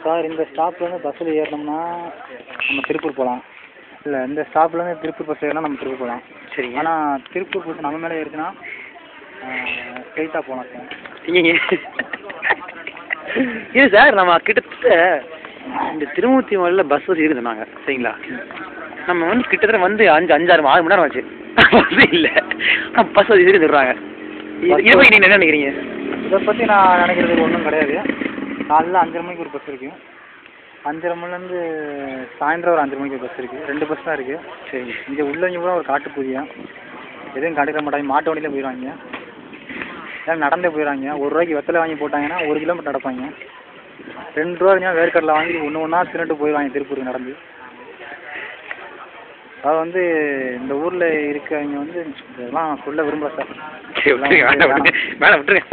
Sir இந்த ஸ்டாப்லேருந்து பஸ்ஸில் ஏறினோம்னா நம்ம திருப்பூர் போகலாம். இல்லை இந்த ஸ்டாப்லேருந்து திருப்பூர் பஸ் ஏறினா நம்ம திருப்பூர் போகலாம். சரி. ஆனால் திருப்பூர் பஸ் நம்ம மேலே ஏறிச்சுன்னா ஸ்ட்ரெயிட்டாக போகலாம் சார். இல்லைங்க இது சார் நம்ம கிட்டத்தட்ட இந்த திருமூர்த்தி மலையில் பஸ் வசதி இருக்குது சொன்னாங்க. சரிங்களா? நம்ம வந்து கிட்டத்தட்ட வந்து 5-6 மணி நேரம் ஆச்சு பஸ் இல்லை. ஆனால் பஸ் வசதி இருக்குன்னு சொல்கிறாங்க. இதை பற்றி நீங்கள் என்ன நினைக்கிறீங்க? இதை பற்றி நான் நினைக்கிறதுக்கு ஒன்றும் கிடையாது. காலையில் 5:30 மணிக்கு ஒரு பஸ் இருக்குது. 5:30 மணிலேருந்து சாயந்தரம் ஒரு 5 மணிக்கு ஒரு பஸ் இருக்குது. 2 பஸ் தான் இருக்குது. சரி. இங்கே உள்ளவங்க கூட ஒரு காட்டு பூஜையா எதுவும் கண்டுக்க மாட்டாங்க. மாட்டு வண்டியிலே போயிடுவாங்க. ஏன்னா நடந்தே போயிடுவாங்க. 1 ரூபாய்க்கு வெத்தலை வாங்கி போட்டாங்கன்னா 1 கிலோமீட்டர் நடப்பாங்க. 2 ரூபா இருந்தால் வேர்க்கடலை வாங்கி ஒன்றா தின்னுட்டு போயிடுவாங்க திருப்பூருக்கு நடந்து. அது வந்து இந்த ஊரில் இருக்கவங்க வந்து இதெல்லாம் சொல்ல விரும்பல சார். சரி, விட்டுருங்க. வேணாம் விட்டுருங்க.